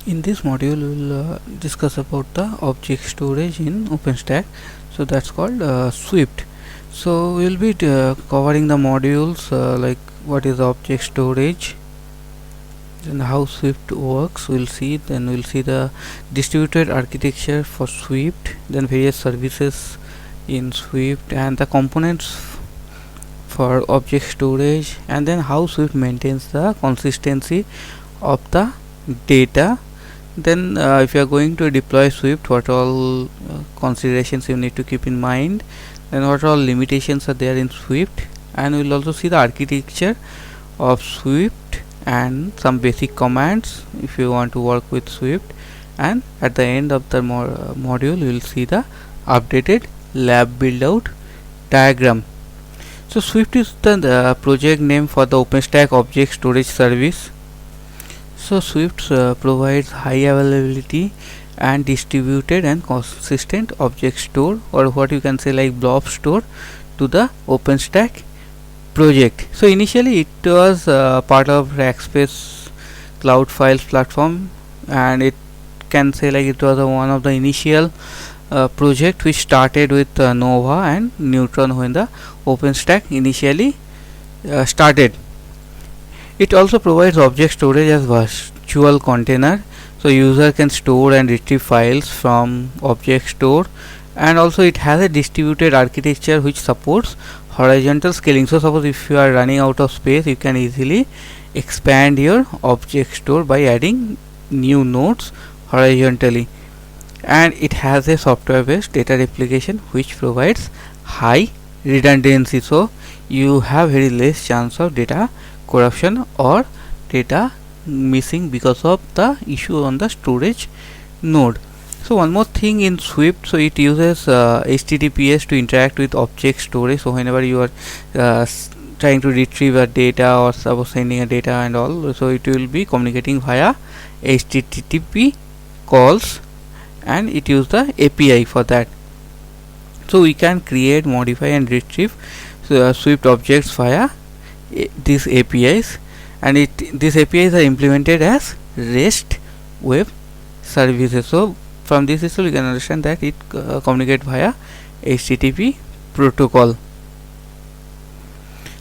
In this module, we will discuss about the object storage in OpenStack. So that's called Swift. So we will be covering the modules like what is object storage, then how Swift works. We'll see the distributed architecture for Swift, then various services in Swift, and the components for object storage, and then how Swift maintains the consistency of the data. Then if you are going to deploy Swift, what all considerations you need to keep in mind, then what all limitations are there in Swift, and we will also see the architecture of Swift and some basic commands if you want to work with Swift. And at the end of the module we will see the updated lab build out diagram. So Swift is the project name for the OpenStack object storage service. So Swift provides high availability and distributed and consistent object store, or what you can say like blob store, to the OpenStack project. So initially it was part of Rackspace Cloud Files platform, and it can say like it was one of the initial project which started with Nova and Neutron when the OpenStack initially started. It also provides object storage as virtual container, so user can store and retrieve files from object store, and also it has a distributed architecture which supports horizontal scaling. So suppose if you are running out of space, you can easily expand your object store by adding new nodes horizontally, and it has a software based data replication which provides high redundancy, so you have very less chance of data corruption or data missing because of the issue on the storage node. So one more thing in Swift, so it uses HTTPS to interact with object storage. So whenever you are trying to retrieve a data or suppose sending a data and all, so it will be communicating via HTTP calls, and it uses the API for that. So we can create, modify and retrieve Swift objects via these APIs, and these APIs are implemented as REST web services. So from this we can understand that it communicates via HTTP protocol.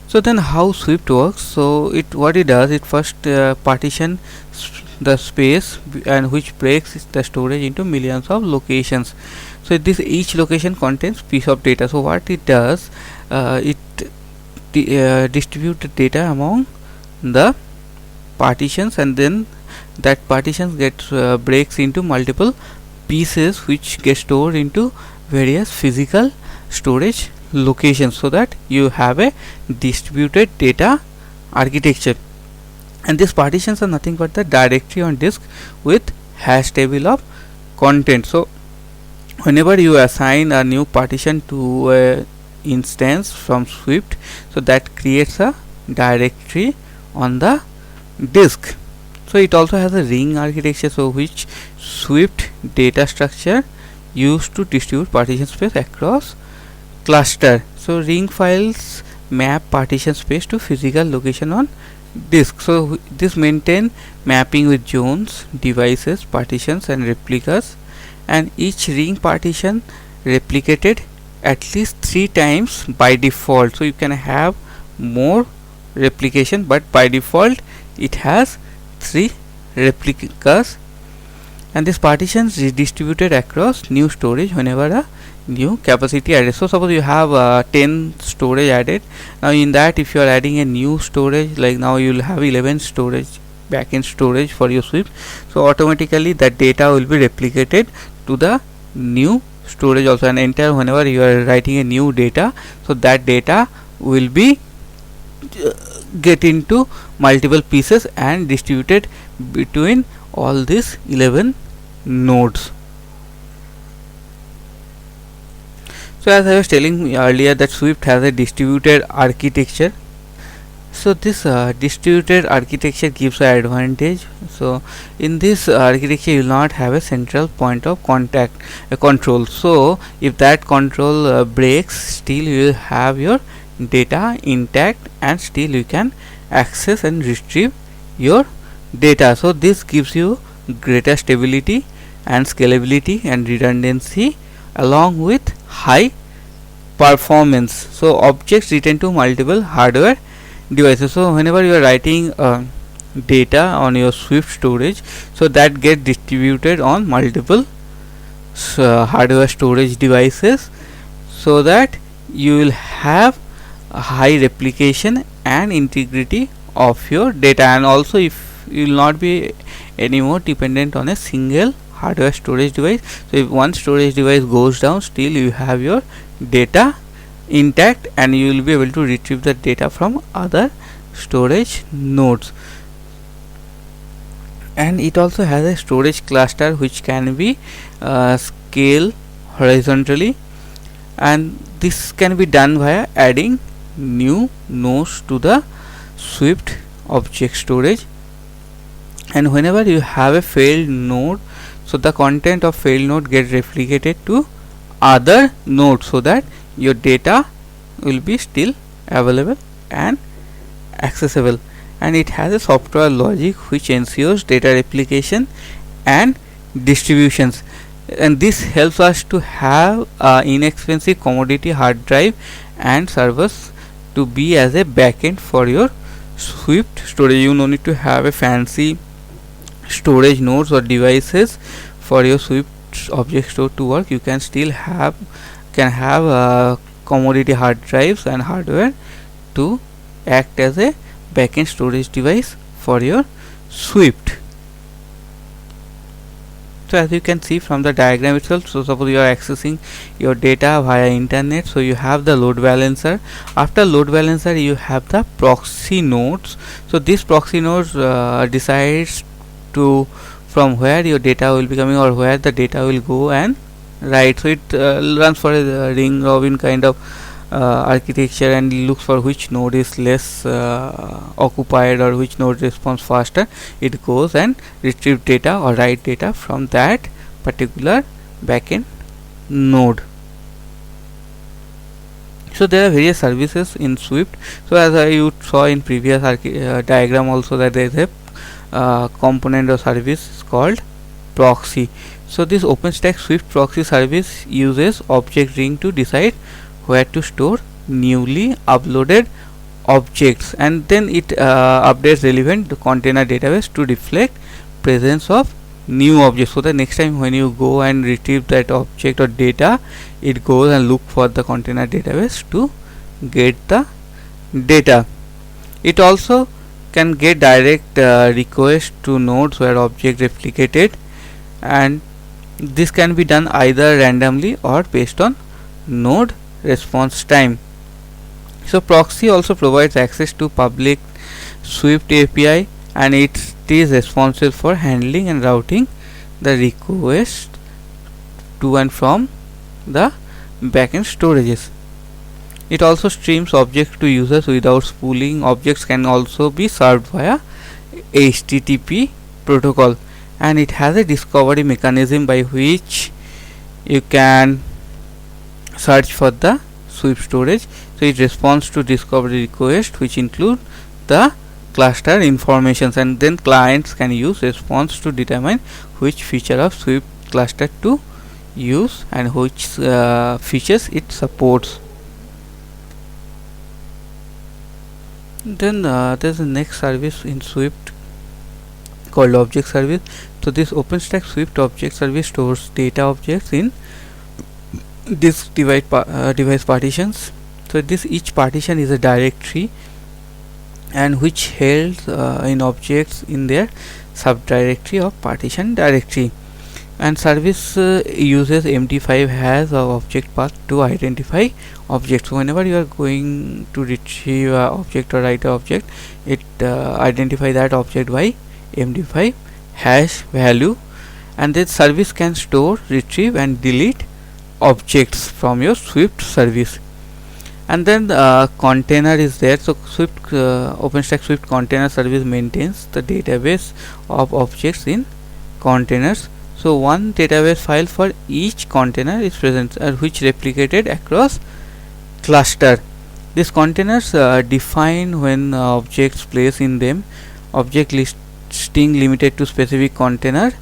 So then how Swift works? So what it does, it first partition the space and which breaks the storage into millions of locations. So each location contains piece of data. So what it does, it distribute the data among the partitions, and then that partitions gets breaks into multiple pieces which get stored into various physical storage locations, so that you have a distributed data architecture. And these partitions are nothing but the directory on disk with hash table of content. So whenever you assign a new partition to a instance from Swift, so that creates a directory on the disk. So it also has a ring architecture, so which Swift data structure used to distribute partition space across cluster. So ring files map partition space to physical location on disk. So this maintain mapping with zones, devices, partitions and replicas, and each ring partition replicated at least 3 times by default. So you can have more replication, but by default it has 3 replicas, and this partitions is distributed across new storage whenever a new capacity added. So suppose you have 10 storage added. Now in that, if you are adding a new storage, like now you will have 11 storage backend storage for your Swift, so automatically that data will be replicated to the new storage also, and entire whenever you are writing a new data, so that data will be get into multiple pieces and distributed between all these 11 nodes. So as I was telling earlier that Swift has a distributed architecture. So this distributed architecture gives an advantage. So in this architecture you will not have a central point of control. So if that control breaks, still you will have your data intact, and still you can access and retrieve your data. So this gives you greater stability and scalability and redundancy along with high performance. So objects written to multiple hardware devices. So whenever you are writing data on your Swift storage, so that get distributed on multiple hardware storage devices, so that you will have a high replication and integrity of your data. And also, if you will not be anymore dependent on a single hardware storage device, so if one storage device goes down, still you have your data intact and you will be able to retrieve the data from other storage nodes. And it also has a storage cluster which can be scaled horizontally, and this can be done via adding new nodes to the Swift object storage. And whenever you have a failed node, so the content of failed node gets replicated to other nodes, so that your data will be still available and accessible. And it has a software logic which ensures data replication and distributions, and this helps us to have inexpensive commodity hard drive and servers to be as a backend for your Swift storage. You no need to have a fancy storage nodes or devices for your Swift object store to work. You can still have commodity hard drives and hardware to act as a backend storage device for your Swift. So as you can see from the diagram itself, so suppose you are accessing your data via internet, so you have the load balancer. After load balancer you have the proxy nodes. So this proxy nodes decides to from where your data will be coming or where the data will go and write. So it runs for a ring robin kind of architecture and looks for which node is less occupied or which node responds faster. It goes and retrieve data or write data from that particular backend node. So there are various services in Swift. So as you saw in previous diagram also, that there is a component or service called proxy. So this OpenStack Swift proxy service uses object ring to decide where to store newly uploaded objects, and then it updates relevant container database to reflect presence of new objects. So the next time when you go and retrieve that object or data, it goes and look for the container database to get the data. It also can get direct request to nodes where object replicated, and this can be done either randomly or based on node response time. So proxy also provides access to public Swift API, and it is responsible for handling and routing the request to and from the backend storages. It also streams objects to users without spooling. Objects can also be served via HTTP protocol, and it has a discovery mechanism by which you can search for the Swift storage. So it responds to discovery request which include the cluster informations, and then clients can use response to determine which feature of Swift cluster to use and which features it supports. Then there's the next service in Swift called object service. So this OpenStack Swift object service stores data objects in disk device partitions. So this each partition is a directory, and which held in objects in their subdirectory of partition directory. And service uses MD5 hash of object path to identify objects. So whenever you are going to retrieve a object or write a object, it identify that object by MD5 hash value, and this service can store, retrieve and delete objects from your Swift service. And then the container is there. So Swift OpenStack Swift container service maintains the database of objects in containers. So one database file for each container is present, which replicated across cluster. These containers define when objects placed in them. Object lists string limited to specific container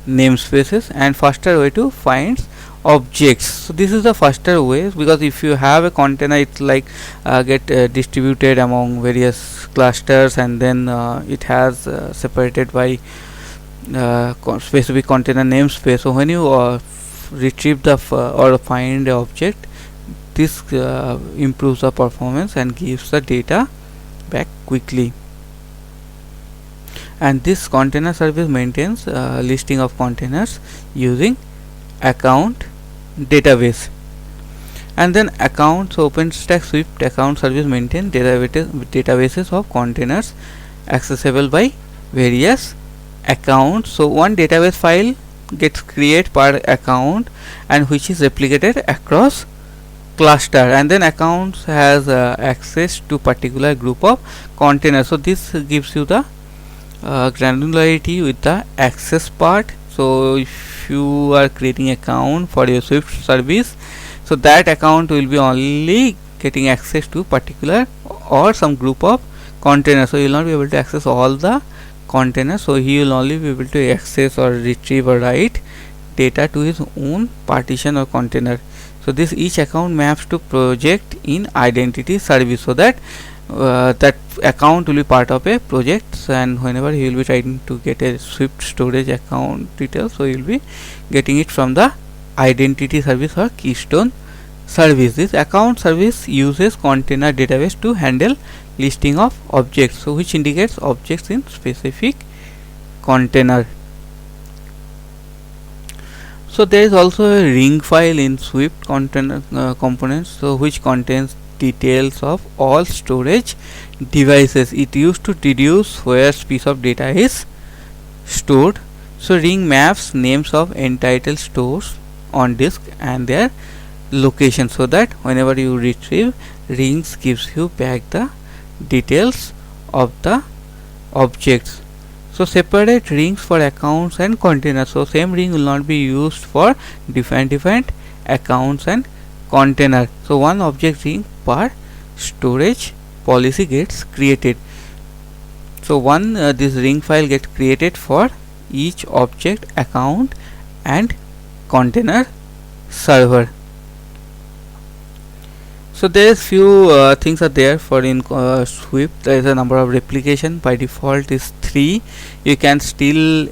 namespaces, and faster way to find objects. So this is the faster way, because if you have a container, it's like get distributed among various clusters, and then it has separated by specific container namespace. So when you retrieve the or find the object, this improves the performance and gives the data back quickly. And this container service maintains listing of containers using account database. And then accounts, OpenStack Swift account service maintain databases of containers accessible by various accounts. So one database file gets created per account, and which is replicated across cluster, and then accounts has access to particular group of containers. So this gives you the granularity with the access part. So if you are creating account for your Swift service, so that account will be only getting access to particular or some group of containers. So you will not be able to access all the containers. So he will only be able to access or retrieve or write data to his own partition or container. So this each account maps to project in identity service, so that that account will be part of a project, and whenever he will be trying to get a Swift storage account details, so he will be getting it from the identity service or keystone service. This account service uses container database to handle listing of objects, so which indicates objects in specific container. So there is also a ring file in Swift container components, so which contains details of all storage devices. It used to deduce where piece of data is stored. So ring maps names of entitled stores on disk and their location, so that whenever you retrieve, rings gives you back the details of the objects. So separate rings for accounts and containers. So same ring will not be used for different accounts and container. So one object ring per storage policy gets created. So one this ring file gets created for each object, account and container server. So there is few things are there for in Swift. There is a number of replication. By default is 3. You can still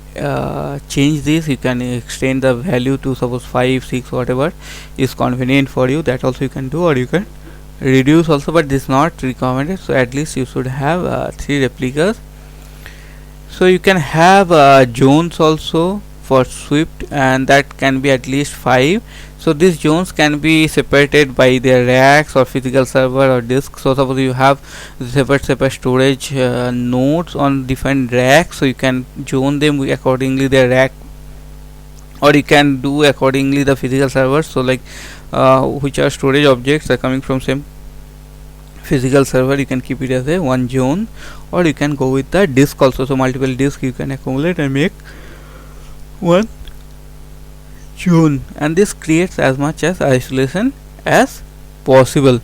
change this. You can extend the value to suppose 5, 6, whatever is convenient for you. That also you can do, or you can reduce also, but this is not recommended. So at least you should have 3 replicas. So you can have zones also for Swift, and that can be at least 5. So these zones can be separated by their racks or physical server or disk. So suppose you have separate storage nodes on different racks, so you can zone them accordingly their rack, or you can do accordingly the physical servers. So like which are storage objects are coming from same physical server, you can keep it as a one zone, or you can go with the disk also. So multiple disk you can accumulate and make one zone, and this creates as much as isolation as possible.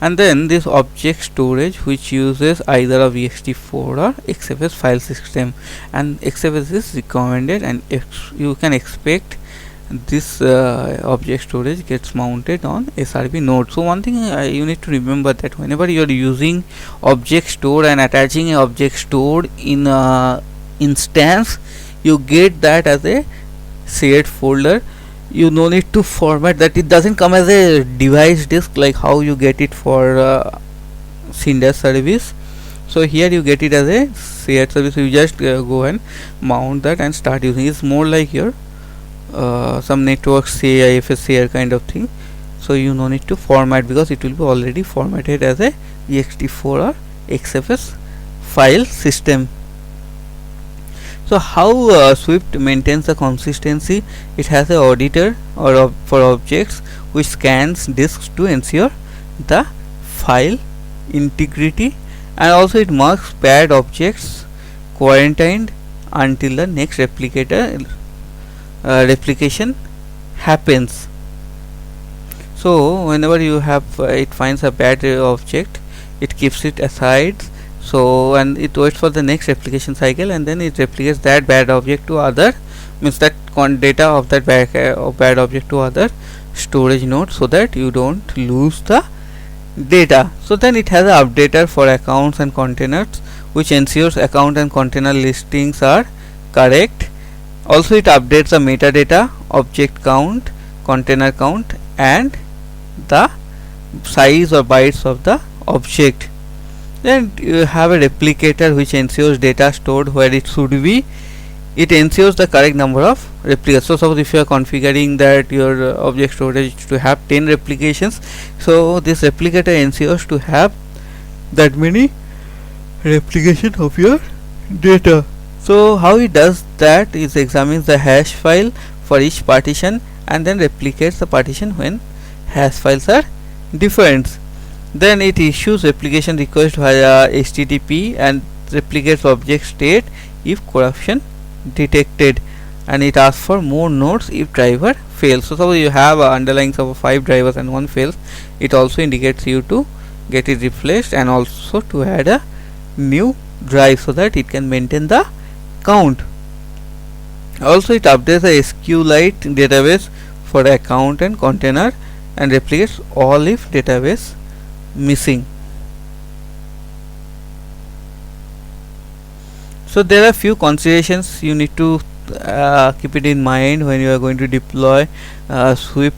And then this object storage, which uses either a ext4 or XFS file system, and XFS is recommended, and you can expect this object storage gets mounted on SRB node. So one thing you need to remember, that whenever you are using object store and attaching an object stored in instance, you get that as a shared folder. You no need to format that. It doesn't come as a device disk like how you get it for Cinder service. So here you get it as a shared service. You just go and mount that and start using. It's more like your some network CIFS share kind of thing. So you no need to format, because it will be already formatted as a ext4 or XFS file system. So how Swift maintains the consistency? It has an auditor or for objects which scans disks to ensure the file integrity, and also it marks paired objects quarantined until the next replication happens. So whenever you have it finds a bad object, it keeps it aside, So and it waits for the next replication cycle, and then it replicates that bad object to other, means that data of that bad object to other storage node, so that you don't lose the data. So then it has an updater for accounts and containers, which ensures account and container listings are correct. Also it updates the metadata, object count, container count, and the size or bytes of the object. Then you have a replicator which ensures data stored where it should be. It ensures the correct number of replicas. So suppose if you are configuring that your object storage to have 10 replications, so this replicator ensures to have that many replication of your data. So how it does that is examines the hash file for each partition and then replicates the partition when hash files are different. Then it issues replication request via HTTP and replicates object state if corruption detected, and it asks for more nodes if driver fails. So suppose you have underlying of 5 drivers and one fails, it also indicates you to get it replaced and also to add a new drive so that it can maintain the count. Also it updates the SQLite database for account and container and replicates all if database missing. So there are few considerations you need to keep it in mind when you are going to deploy Swift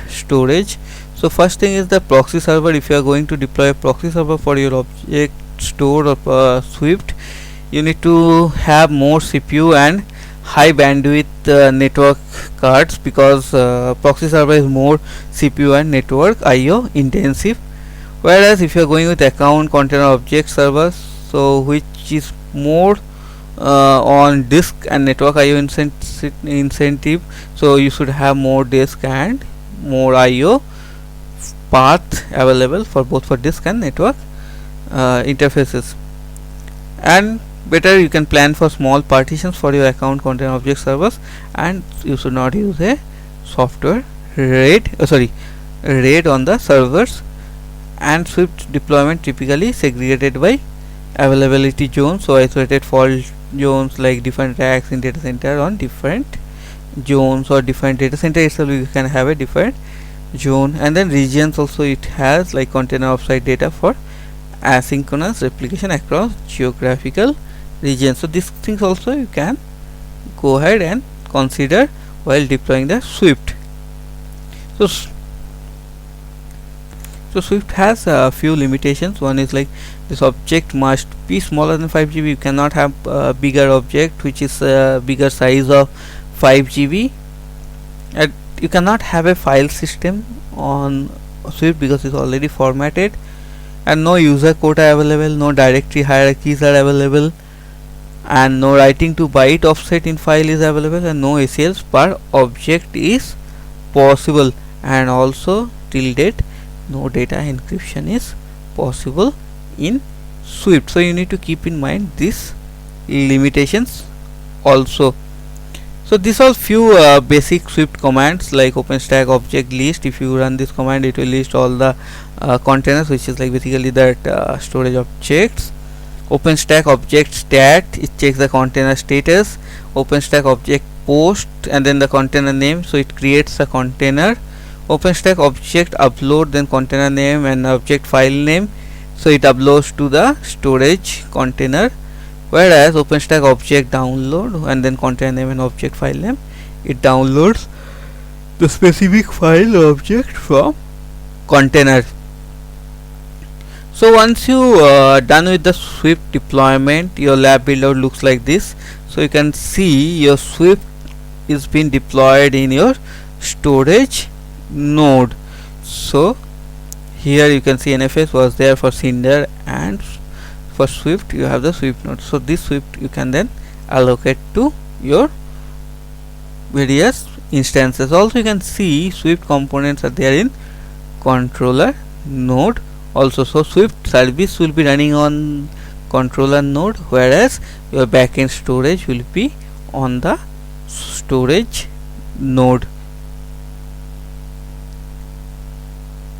storage. So first thing is the proxy server. If you are going to deploy a proxy server for your object store of Swift, you need to have more CPU and high bandwidth network cards, because proxy server is more CPU and network IO intensive. Whereas if you are going with account, container, object servers, so which is more on disk and network IO incentive, so you should have more disk and more IO path available for both for disk and network interfaces. And better you can plan for small partitions for your account, container, object servers, and you should not use a software RAID on the servers. And Swift deployment typically segregated by availability zones, so isolated fault zones like different racks in data center on different zones, or different data center itself you can have a different zone. And then regions also it has, like container offsite data for asynchronous replication across geographical regions. So these things also you can go ahead and consider while deploying the Swift. So Swift has a few limitations. One is like this object must be smaller than 5 GB. You cannot have a bigger object which is a bigger size of 5 GB, and you cannot have a file system on Swift because it's already formatted, and no user quota available, no directory hierarchies are available, and no writing to byte offset in file is available, and no ACLs per object is possible, and also till date no data encryption is possible in Swift. So you need to keep in mind these limitations also. So these are few basic Swift commands like OpenStack object list. If you run this command, it will list all the containers, which is like basically that storage objects. OpenStack object stat, it checks the container status. OpenStack object post and then the container name, so it creates a container. OpenStack object upload, then container name and object file name, so it uploads to the storage container. Whereas OpenStack object download and then container name and object file name, it downloads the specific file or object from container. So once you done with the Swift deployment, your lab builder looks like this. So you can see your Swift is being deployed in your storage node. So here you can see NFS was there for Cinder, and for Swift you have the Swift node. So this Swift you can then allocate to your various instances. Also you can see Swift components are there in controller node also. So Swift service will be running on controller node, whereas your backend storage will be on the storage node.